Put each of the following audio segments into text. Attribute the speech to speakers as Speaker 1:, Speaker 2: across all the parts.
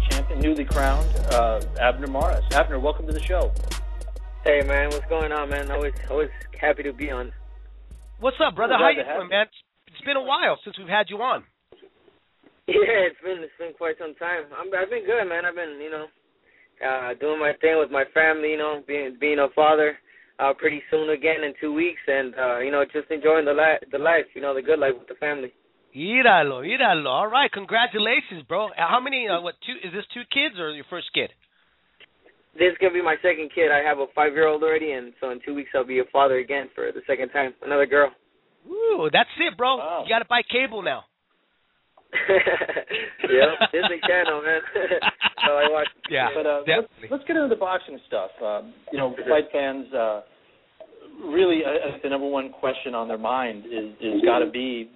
Speaker 1: champion, newly crowned, Abner Mares. Abner, welcome to the show.
Speaker 2: Hey, man, what's going on, man? Always happy to be on.
Speaker 3: What's up, brother? How you doing, man? It's been a while since we've had you on.
Speaker 2: Yeah, it's been quite some time. I've been good, man. I've been, doing my thing with my family, being a father pretty soon again in 2 weeks, and just enjoying the life, the good life with the family.
Speaker 3: Íralo. All right, congratulations, bro. How many? Is this 2 kids or your first kid?
Speaker 2: This is gonna be my second kid. I have a 5-year-old already, and so in 2 weeks I'll be a father again for the second time. Another girl.
Speaker 3: Ooh, that's it, bro.
Speaker 1: Wow.
Speaker 3: You gotta buy cable now.
Speaker 2: Yeah, Disney Channel, man. So I watch.
Speaker 3: Yeah,
Speaker 1: but let's get into the boxing stuff. Fight fans really, I think the number one question on their mind is got to be,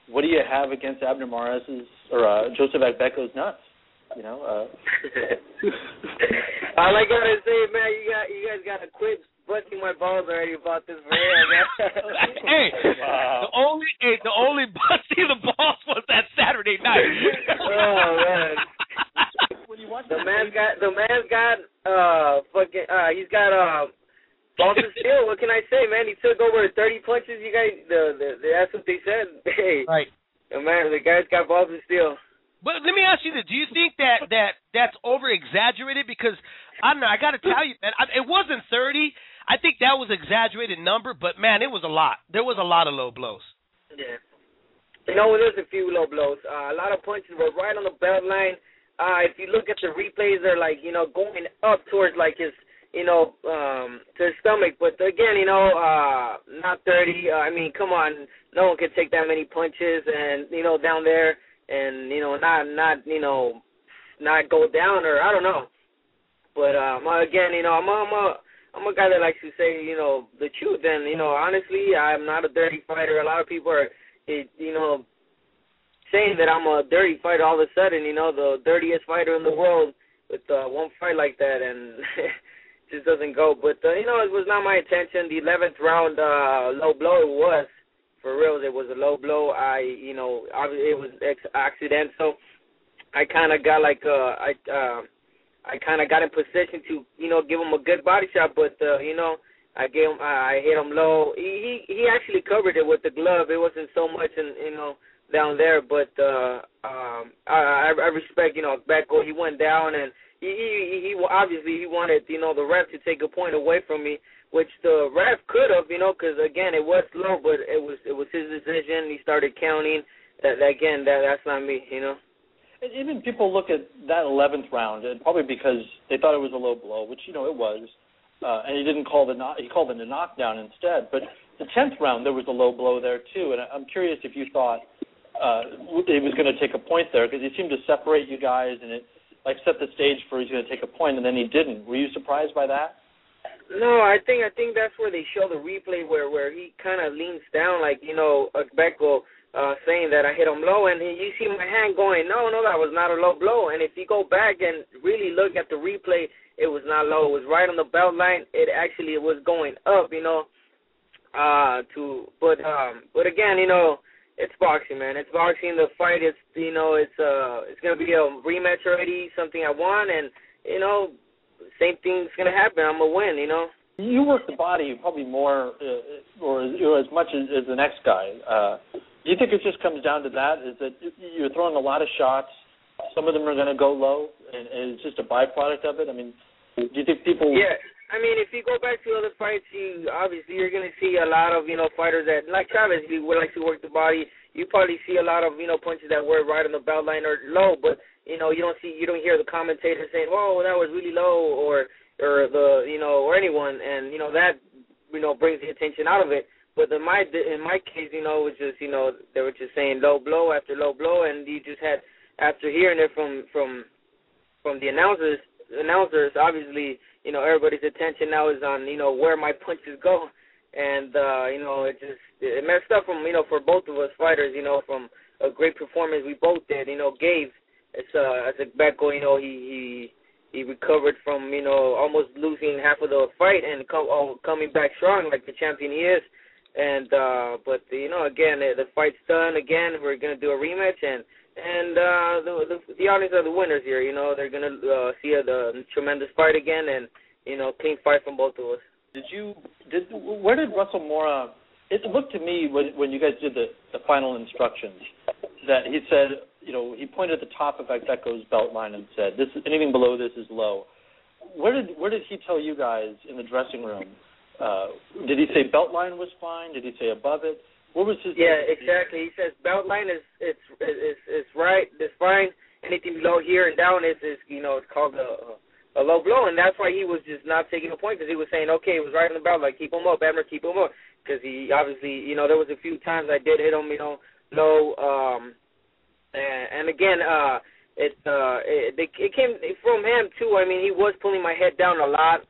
Speaker 1: what do you have against Abner Mares' or Joseph Agbeko's nuts?
Speaker 2: All I gotta say, man, you guys gotta quit busting my balls already about this, man.
Speaker 3: Hey, wow. the only busting the balls was that Saturday night.
Speaker 2: Oh man. The man's got he's got balls of steel. What can I say, man? He took over 30 punches. You guys, that's what they said. Hey,
Speaker 3: right.
Speaker 2: The guy's got balls of steel.
Speaker 3: But let me ask you this: do you think that's over exaggerated? Because I don't know. I got to tell you, man, it wasn't 30. I think that was an exaggerated number, but man, it was a lot. There was a lot of low blows.
Speaker 2: Yeah. There's a few low blows. A lot of punches were right on the belt line. If you look at the replays, they're like, going up towards like his, to his stomach. But again, not 30. I mean, come on, no one can take that many punches and down there and not go down, or I don't know. But again, I'm a guy that likes to say, the truth. And, honestly, I'm not a dirty fighter. A lot of people are, saying that I'm a dirty fighter all of a sudden, the dirtiest fighter in the world with one fight like that. And it just doesn't go. But, it was not my intention. The 11th round low blow, it was. For real, it was a low blow. Obviously it was accidental. I kind of got I kind of got in position to, give him a good body shot, but I hit him low. He actually covered it with the glove. It wasn't so much down there, but I respect Becko. He went down, and he obviously he wanted the ref to take a point away from me, which the ref could have, because again it was low, but it was his decision. He started counting. That's not me,
Speaker 1: And even people look at that 11th round, and probably because they thought it was a low blow, which it was, and he didn't call he called it a knockdown instead. But the 10th round, there was a low blow there too, and I'm curious if you thought he was going to take a point there, because he seemed to separate you guys, and it set the stage for he's going to take a point, and then he didn't. Were you surprised by that?
Speaker 2: No, I think that's where they show the replay where he kind of leans down, like Becko. Saying that I hit him low, and you see my hand going, no, that was not a low blow. And if you go back and really look at the replay, it was not low. It was right on the belt line. It was going up, but again, it's boxing, man. It's boxing. The fight is, it's going to be a rematch already, something I want, and, same thing's going to happen. I'm going to win,
Speaker 1: You work the body probably more or as much as the next guy. Do you think it just comes down to that, is that you're throwing a lot of shots, some of them are going to go low, and it's just a byproduct of it? I mean, do you think people...
Speaker 2: Yeah, I mean, if you go back to other fights, obviously you're going to see a lot of, fighters that, like Chavez, who would like to work the body. You probably see a lot of, punches that were right on the belt line or low, but, you don't hear the commentator saying, whoa, that was really low, or anyone, and, that, brings the attention out of it. But in my case, it was just, they were just saying low blow after low blow, and you just had, after hearing it from the announcers, obviously, everybody's attention now is on, where my punches go, and it messed up from, for both of us fighters, from a great performance we both did, gave. It's Becko, he recovered from, almost losing half of the fight and coming back strong like the champion he is. And, but, again, the fight's done again. We're going to do a rematch, and and the audience are the winners here. You know, they're gonna see the tremendous fight again, and you know, clean fight from both of us.
Speaker 1: Where did Russell Mora? It looked to me when you guys did the final instructions that he said, you know, he pointed at the top of Agdeko's belt line and said, "This anything below this is low." Where did he tell you guys in the dressing room? Did he say belt line was fine? Did he say above it? What was his?
Speaker 2: Yeah, exactly. He says belt line is right. It's fine. Anything below here and down is you know, it's called a low blow, and that's why he was just not taking a point, because he was saying, okay, it was right on the belt, like keep him up, Abner, keep him up, because he obviously, you know, there was a few times I did hit him, you know, low, and again, it came from him too. I mean, he was pulling my head down a lot.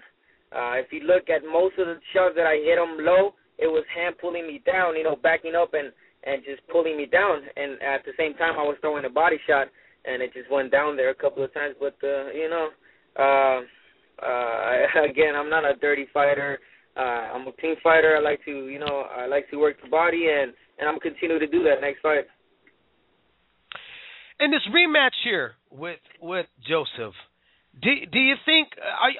Speaker 2: If you look at most of the shots that I hit him low, it was him pulling me down, you know, backing up and just pulling me down, and at the same time I was throwing a body shot, and it just went down there a couple of times, but you know. Again, I'm not a dirty fighter. I'm a clean fighter. I like to work the body, and I'm continue to do that next fight.
Speaker 3: In this rematch here with Joseph, do you think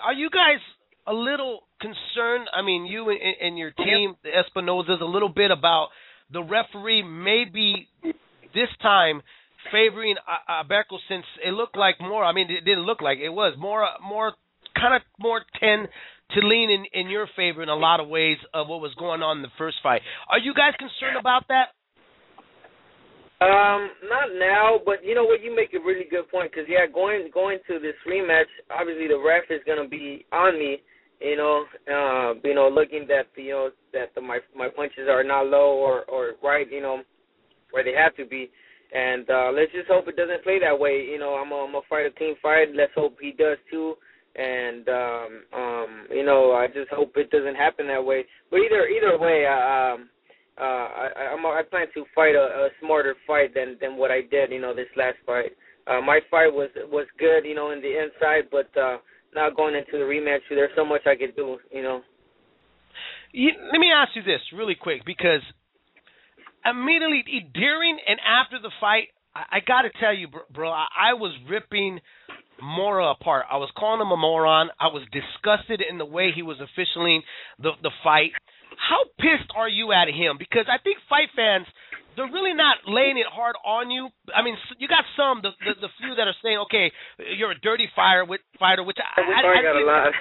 Speaker 3: are you guys a little concerned? I mean, you and your team, the Espinosas, a little bit about the referee maybe this time favoring Aberco, since it looked like more. I mean, it didn't look like it was more tend to lean in your favor in a lot of ways of what was going on in the first fight. Are you guys concerned about that?
Speaker 2: Not now, but you know what, you make a really good point, because going to this rematch, obviously the ref is going to be on me, you know, looking that my punches are not low or right, you know, where they have to be. And let's just hope it doesn't play that way. You know, I'm a fight a clean fight. Let's hope he does too. And you know, I just hope it doesn't happen that way. But either way, I plan to fight a smarter fight than what I did. You know, this last fight. My fight was good. You know, in the inside, but now going into the rematch, there's so much I could do. You know.
Speaker 3: Let me ask you this really quick, because immediately during and after the fight, I got to tell you, bro, I was ripping Mora apart. I was calling him a moron. I was disgusted in the way he was officialing the fight. How pissed are you at him? Because I think fight fans, they're really not laying it hard on you. I mean, you got some, the few that are saying, okay, you're a dirty fighter, which I
Speaker 2: got a lot.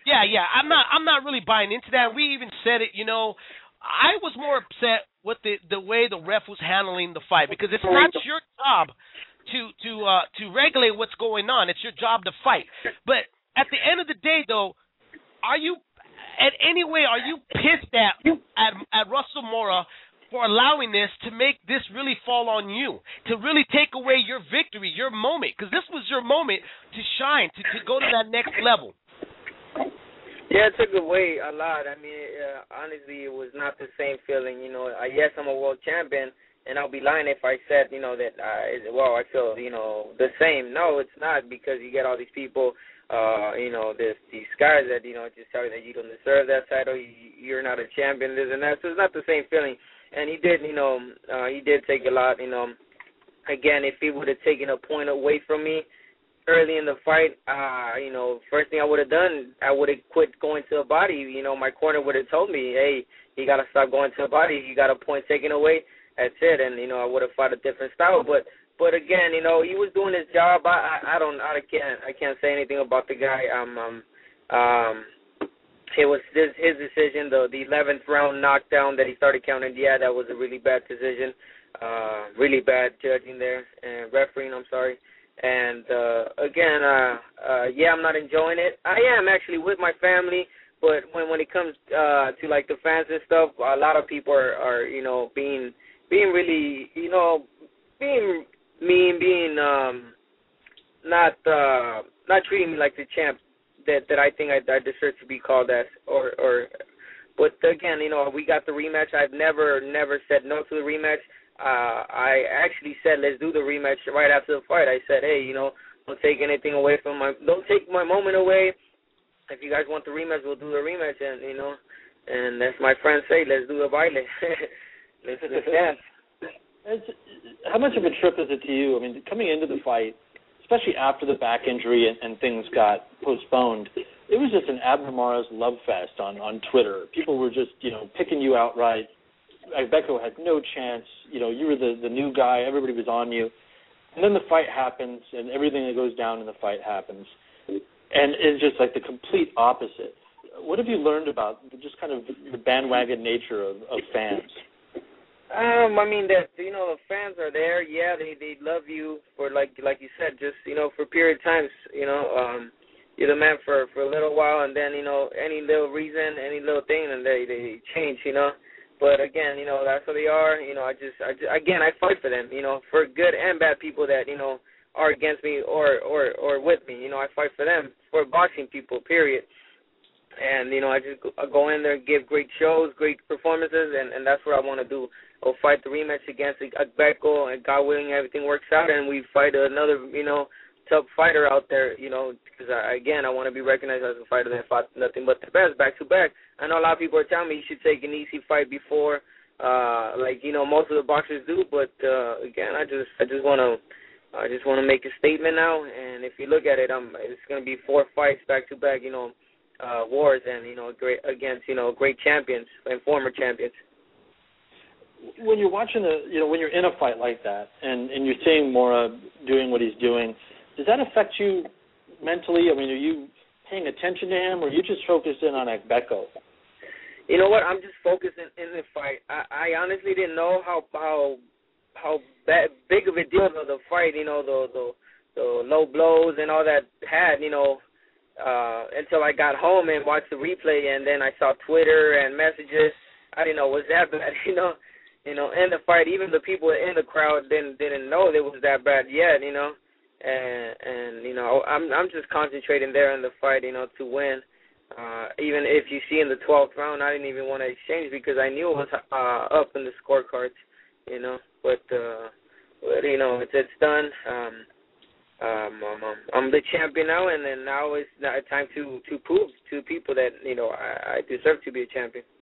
Speaker 3: Yeah. I'm not really buying into that. We even said it, you know. I was more upset with the way the ref was handling the fight, because it's not your job to regulate what's going on. It's your job to fight. But at the end of the day, though, are you pissed at Russell Mora for allowing this to make this really fall on you, to really take away your victory, your moment? Because this was your moment to shine, to go to that next level.
Speaker 2: Yeah, it took away a lot. I mean, honestly, it was not the same feeling. You know, yes, I'm a world champion, and I'll be lying if I said, you know, that, I feel, you know, the same. No, it's not, because you get all these people, you know, these guys that, you know, just tell you that you don't deserve that title, you're not a champion, this and that. So it's not the same feeling. And he did, you know, he did take a lot, you know. Again, if he would have taken a point away from me early in the fight, you know, first thing I would have done, I would have quit going to the body. You know, my corner would have told me, hey, you got to stop going to the body. You got a point taken away. That's it. And, you know, I would have fought a different style. But again, you know, he was doing his job. I can't say anything about the guy. It was his decision, the 11th round knockdown that he started counting. Yeah, that was a really bad decision. Really bad judging there and refereeing, I'm sorry. And again, I'm not enjoying it. I am actually with my family, but when it comes to like the fans and stuff, a lot of people are you know, being really, you know, being mean, being not treating me like the champ that I think I deserve to be called as, or. But again, you know, we got the rematch. I've never said no to the rematch. I actually said, let's do the rematch right after the fight. I said, hey, you know, don't take anything away don't take my moment away. If you guys want the rematch, we'll do the rematch, and, you know, and as my friends say, let's do the baile. Let's dance.
Speaker 1: How much of a trip is it to you? I mean, coming into the fight, especially after the back injury and things got postponed, it was just an Abner Mares love fest on Twitter. People were just, picking you outright. Becco had no chance. You were the new guy. Everybody was on you. And then the fight happens, and everything that goes down in the fight happens. And it's just like the complete opposite. What have you learned about just kind of the bandwagon nature of fans?
Speaker 2: I mean that the fans are there. Yeah, they love you for like you said, just for a period of times. You're the man for a little while, and then any little reason, any little thing, and they change. But again, that's what they are. I fight for them. For good and bad people that are against me or with me. I fight for them, for boxing people. Period. And I go in there, give great shows, great performances, and that's what I want to do. I'll fight the rematch against Becco, and God willing, everything works out, and we fight another tough fighter out there. Because I want to be recognized as a fighter that fought nothing but the best back to back. I know a lot of people are telling me you should take an easy fight before, most of the boxers do. But again, I just want to make a statement now. And if you look at it, it's going to be 4 fights back to back. Wars and great against great champions and former champions.
Speaker 1: When you're watching when you're in a fight like that, and you're seeing Mora doing what he's doing, does that affect you mentally? I mean, are you paying attention to him, or are you just focused in on Becco?
Speaker 2: You know what? I'm just focused in the fight. I honestly didn't know how big of a deal the fight, the low blows and all that had, until I got home and watched the replay, and then I saw Twitter and messages. I didn't know it was that bad, in the fight. Even the people in the crowd didn't know it was that bad yet, and I'm just concentrating there in the fight, to win. Even if you see in the 12th round, I didn't even want to exchange because I knew it was up in the scorecards, but it's done. I'm the champion now, and then now it's time to prove to people that I deserve to be a champion.